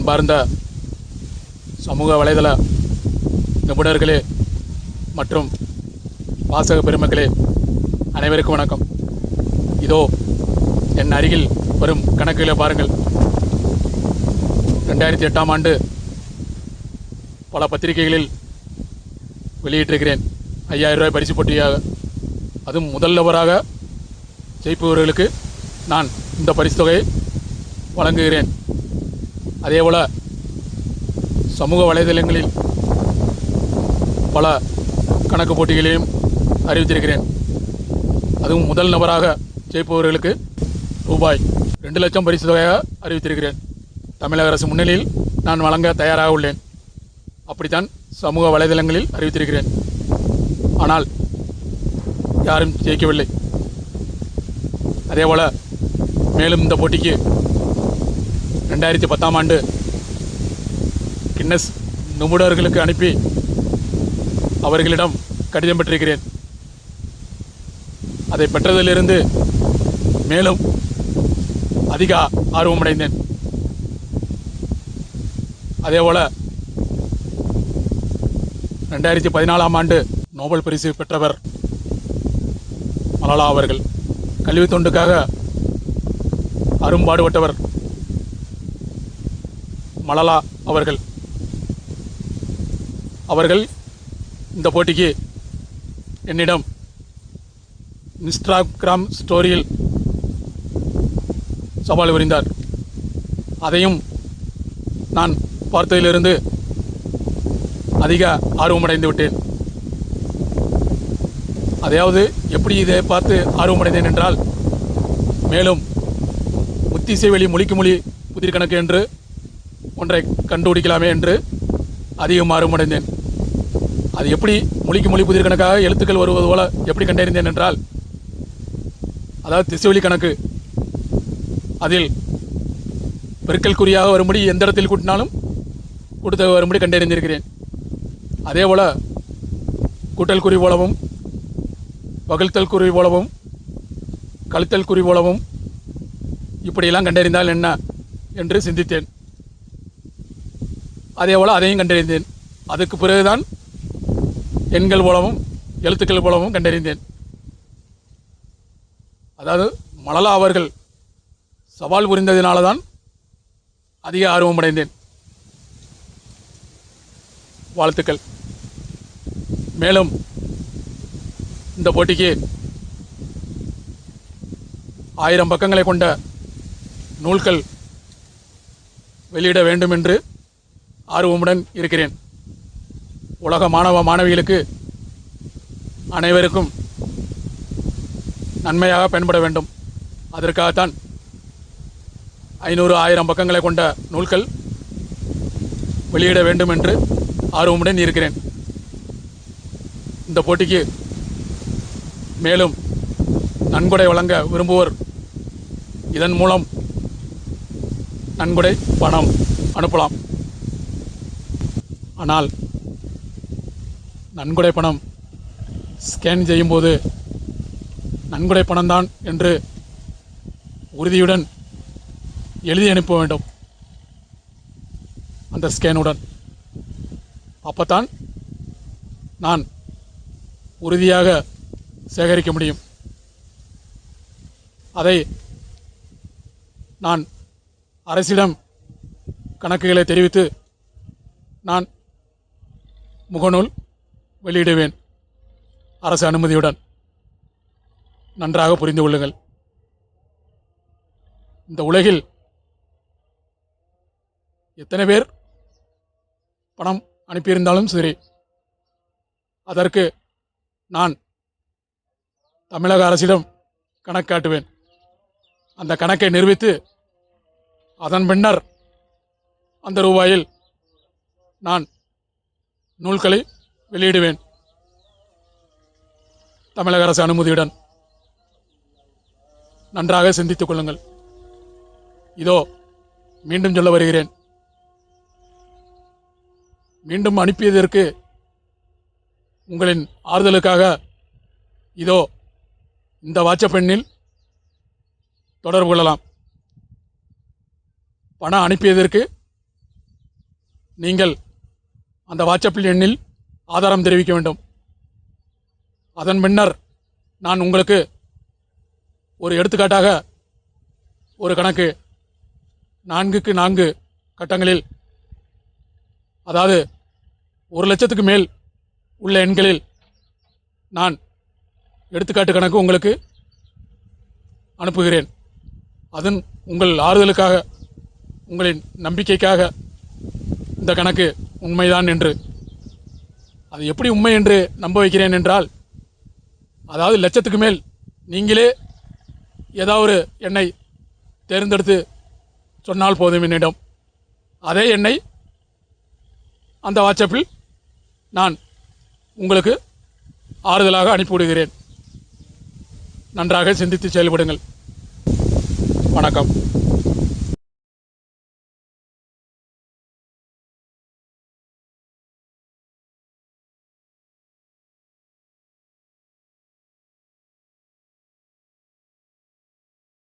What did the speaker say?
அன்பார்ந்த சமூக வலைதள நிபுணர்களே மற்றும் வாசக பெருமக்களே, அனைவருக்கும் வணக்கம். இதோ என் அருகில் வரும் கணக்குகளை பாருங்கள். 2008ஆம் ஆண்டு பல பத்திரிகைகளில் வெளியிட்டிருக்கிறேன். 5000 ரூபாய் பரிசு போட்டியாக. அதுவும் முதல் நபராக ஜெயிப்பவர்களுக்கு நான் இந்த பரிசு தொகையை வழங்குகிறேன். அதேபோல் சமூக வலைதளங்களில் பல கணக்கு போட்டிகளையும் அறிவித்திருக்கிறேன். அதுவும் முதல் நபராக ஜெயிப்பவர்களுக்கு ரூபாய் 2 லட்சம் பரிசு தொகையாக அறிவித்திருக்கிறேன். தமிழக அரசு முன்னிலையில் நான் வழங்க தயாராக உள்ளேன். அப்படித்தான் சமூக வலைதளங்களில் அறிவித்திருக்கிறேன். ஆனால் யாரும் ஜெயிக்கவில்லை. அதேபோல் மேலும் இந்த போட்டிக்கு 2010ஆம் ஆண்டு கின்னஸ் நிபுணர்களுக்கு அனுப்பி அவர்களிடம் கடிதம் பெற்றிருக்கிறேன். அதை பெற்றதிலிருந்து மேலும் அதிக ஆர்வமடைந்தேன். அதேபோல் 2014ஆம் ஆண்டு நோபல் பரிசு பெற்றவர் மலாலா அவர்கள். கல்வி தொண்டுக்காக அரும்பாடுபட்டவர் மலாலா அவர்கள். அவர்கள் இந்த போட்டிக்கு என்னிடம் இன்ஸ்டாகிராம் ஸ்டோரியில் சவால் புரிந்தார். அதையும் நான் பார்த்ததிலிருந்து அதிக ஆர்வமடைந்து விட்டேன். அதாவது எப்படி இதை பார்த்து ஆர்வமடைந்தேன் என்றால், மேலும் முத்திசைவெளி மொழிக்கு மொழி புதிர் கணக்கு என்று ஒன்றை கண்டுபிடிக்கலாமே என்று அதிகம் ஆர்வமடைந்தேன். அது எப்படி மொழிக்கு மொழி புதிர் கணக்காக எழுத்துக்கள் வருவது போல எப்படி கண்டறிந்தேன் என்றால், அதாவது திசைவெளி கணக்கு, அதில் பெருக்கல் குறியாக வரும்படி எந்த இடத்தில் கூட்டினாலும் கூட்டுத்தொகை வரும்படி கண்டறிந்திருக்கிறேன். அதேபோல் கூட்டல் குறி போலவும் வகுத்தல் குறி போலவும் கழித்தல் குறி போலவும் இப்படியெல்லாம் கண்டறிந்தால் என்ன என்று சிந்தித்தேன். அதேபோல் அதையும் கண்டறிந்தேன். அதுக்கு பிறகுதான் எண்கள் போலவும் எழுத்துக்கள் போலவும் கண்டறிந்தேன். அதாவது மலாலா அவர்கள் சவால் புரிந்ததினால தான் அதிக ஆர்வமடைந்தேன். வாழ்த்துக்கள். மேலும் இந்த போட்டிக்கு 1000 பக்கங்களை கொண்ட நூல்கள் வெளியிட வேண்டும் என்று ஆர்வமுடன் இருக்கிறேன். உலக மாணவ மாணவிகளுக்கு அனைவருக்கும் நன்மையாக பயன்பட வேண்டும். அதற்காகத்தான் 500-1000 பக்கங்களை கொண்ட நூல்கள் வெளியிட வேண்டும் என்று ஆர்வமுடன் இருக்கிறேன். இந்த போட்டிக்கு மேலும் நன்கொடை வழங்க விரும்புவோர் இதன் மூலம் நன்கொடை பணம் அனுப்பலாம். ஆனால் நன்கொடை பணம் ஸ்கேன் செய்யும்போது நன்கொடை பணம்தான் என்று உறுதியுடன் எழுதி அனுப்ப வேண்டும். அந்த ஸ்கேனுடன் அப்போத்தான் நான் உறுதியாக சேகரிக்க முடியும். அதை நான் அரசிடம் கணக்குகளை தெரிவித்து நான் முகநூல் வெளியிடுவேன், அரசு அனுமதியுடன். நன்றாக புரிந்து கொள்ளுங்கள். இந்த உலகில் எத்தனை பேர் பணம் அனுப்பியிருந்தாலும் சரி, அதற்கு நான் தமிழக அரசிடம் கணக்கு காட்டுவேன். அந்த கணக்கை நிரூபித்து அதன் பின்னர் அந்த ரூபாயில் நான் நூல்களை வெளியிடுவேன், தமிழக அரசு அனுமதியுடன். நன்றாக சிந்தித்துக் கொள்ளுங்கள். இதோ மீண்டும் சொல்ல வருகிறேன். மீண்டும் அனுப்பியதற்கு உங்களின் ஆறுதலுக்காக இதோ இந்த வாட்ஸ்அப் எண்ணில் தொடர்பு கொள்ளலாம். பணம் அனுப்பியதற்கு நீங்கள் அந்த வாட்ஸ்அப்பில் எண்ணில் ஆதாரம் தெரிவிக்க வேண்டும். அதன் பின்னர் நான் உங்களுக்கு ஒரு எடுத்துக்காட்டாக ஒரு கணக்கு 4க்கு 4 கட்டங்களில், அதாவது 1,00,000க்கு மேல் உள்ள எண்களில் நான் எடுத்துக்காட்டு கணக்கு உங்களுக்கு அனுப்புகிறேன். அதன் உங்கள் ஆறுதலுக்காக, உங்களின் நம்பிக்கைக்காக இந்த கணக்கு உண்மைதான் என்று. அது எப்படி உண்மை என்று நம்ப வைக்கிறேன் என்றால், அதாவது லட்சத்துக்கு மேல் நீங்களே ஏதாவது ஒரு எண்ணை தேர்ந்தெடுத்து சொன்னால் போதும் என்னிடம். அதே எண்ணை அந்த வாட்ஸ்அப்பில் நான் உங்களுக்கு ஆறுதலாக அனுப்பிவிடுகிறேன். நன்றாக சிந்தித்து செயல்படுங்கள். வணக்கம்.